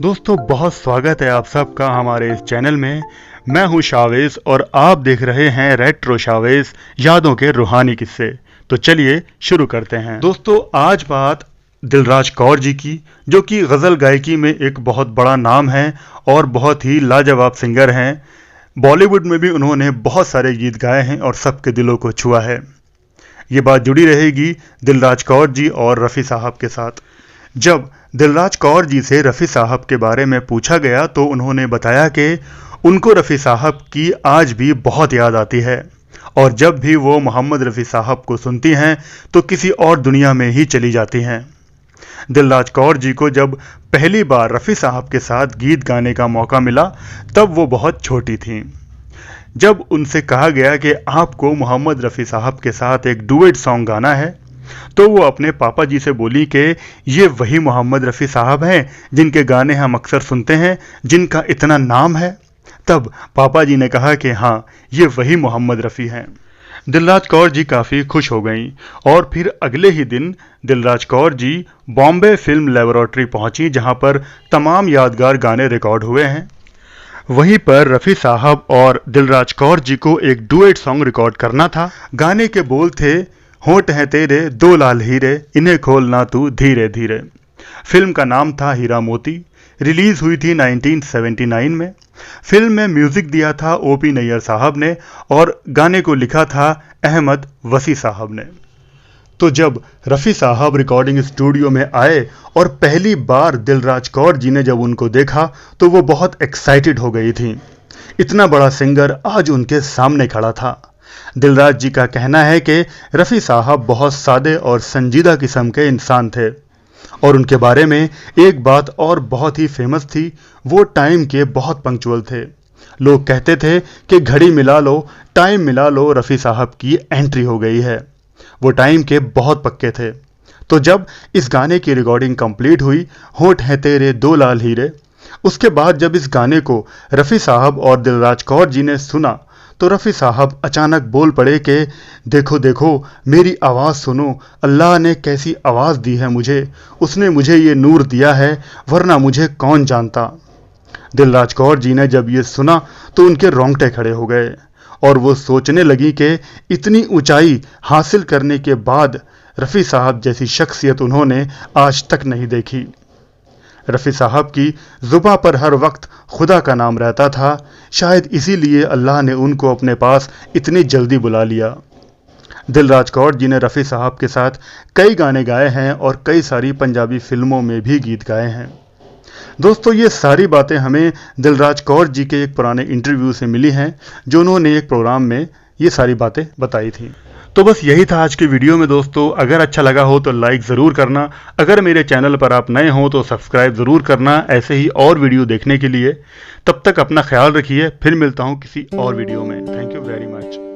दोस्तों बहुत स्वागत है आप सबका हमारे इस चैनल में। मैं हूं शावेज और आप देख रहे हैं रेट्रो शावेज यादों के रूहानी किस्से। तो चलिए शुरू करते हैं। दोस्तों आज बात दिलराज कौर जी की, जो कि गज़ल गायकी में एक बहुत बड़ा नाम है और बहुत ही लाजवाब सिंगर हैं। बॉलीवुड में भी उन्होंने बहुत सारे गीत गाए हैं और सबके दिलों को छुआ है। ये बात जुड़ी रहेगी दिलराज कौर जी और रफ़ी साहब के साथ। जब दिलराज कौर जी से रफ़ी साहब के बारे में पूछा गया तो उन्होंने बताया कि उनको रफ़ी साहब की आज भी बहुत याद आती है और जब भी वो मोहम्मद रफ़ी साहब को सुनती हैं तो किसी और दुनिया में ही चली जाती हैं। दिलराज कौर जी को जब पहली बार रफ़ी साहब के साथ गीत गाने का मौका मिला तब वो बहुत छोटी थीं। जब उनसे कहा गया कि आपको मोहम्मद रफ़ी साहब के साथ एक डुएट सॉन्ग गाना है तो वो अपने पापा जी से बोली कि ये वही मोहम्मद रफ़ी साहब हैं जिनके गाने हम अक्सर सुनते हैं, जिनका इतना नाम है। तब पापा जी ने कहा कि हाँ, ये वही मोहम्मद रफ़ी हैं। दिलराज कौर जी काफ़ी खुश हो गईं और फिर अगले ही दिन दिलराज कौर जी बॉम्बे फिल्म लेबोरेटरी पहुंची, जहां पर तमाम यादगार गाने रिकॉर्ड हुए हैं। वहीं पर रफ़ी साहब और दिलराज कौर जी को एक डुएट सॉन्ग रिकॉर्ड करना था। गाने के बोल थे, होंठ हैं तेरे दो लाल हीरे, इन्हें खोलना तू धीरे धीरे। फिल्म का नाम था हीरा मोती। रिलीज हुई थी 1979 में। फिल्म में म्यूजिक दिया था ओपी नैयर साहब ने और गाने को लिखा था अहमद वसी साहब ने। तो जब रफ़ी साहब रिकॉर्डिंग स्टूडियो में आए और पहली बार दिलराज कौर जी ने जब उनको देखा तो वो बहुत एक्साइटेड हो गई थी। इतना बड़ा सिंगर आज उनके सामने खड़ा था। दिलराज जी का कहना है कि रफ़ी साहब बहुत सादे और संजीदा किस्म के इंसान थे और उनके बारे में एक बात और बहुत ही फेमस थी, वो टाइम के बहुत पंक्चुअल थे। लोग कहते थे कि घड़ी मिला लो, टाइम मिला लो, रफ़ी साहब की एंट्री हो गई है। वो टाइम के बहुत पक्के थे। तो जब इस गाने की रिकॉर्डिंग कंप्लीट हुई, होंठ हैं तेरे दो लाल हीरे, उसके बाद जब इस गाने को रफ़ी साहब और दिलराज कौर जी ने सुना तो रफ़ी साहब अचानक बोल पड़े कि देखो देखो मेरी आवाज़ सुनो, अल्लाह ने कैसी आवाज़ दी है मुझे, उसने मुझे ये नूर दिया है, वरना मुझे कौन जानता। दिलराज कौर जी ने जब ये सुना तो उनके रोंगटे खड़े हो गए और वो सोचने लगी कि इतनी ऊंचाई हासिल करने के बाद रफ़ी साहब जैसी शख्सियत उन्होंने आज तक नहीं देखी। रफ़ी साहब की ज़ुबां पर हर वक्त खुदा का नाम रहता था, शायद इसीलिए अल्लाह ने उनको अपने पास इतनी जल्दी बुला लिया। दिलराज कौर जी ने रफ़ी साहब के साथ कई गाने गाए हैं और कई सारी पंजाबी फिल्मों में भी गीत गाए हैं। दोस्तों ये सारी बातें हमें दिलराज कौर जी के एक पुराने इंटरव्यू से मिली हैं, जो उन्होंने एक प्रोग्राम में ये सारी बातें बताई थी। तो बस यही था आज की वीडियो में दोस्तों। अगर अच्छा लगा हो तो लाइक ज़रूर करना। अगर मेरे चैनल पर आप नए हो तो सब्सक्राइब ज़रूर करना ऐसे ही और वीडियो देखने के लिए। तब तक अपना ख्याल रखिए, फिर मिलता हूँ किसी और वीडियो में। Thank you very much.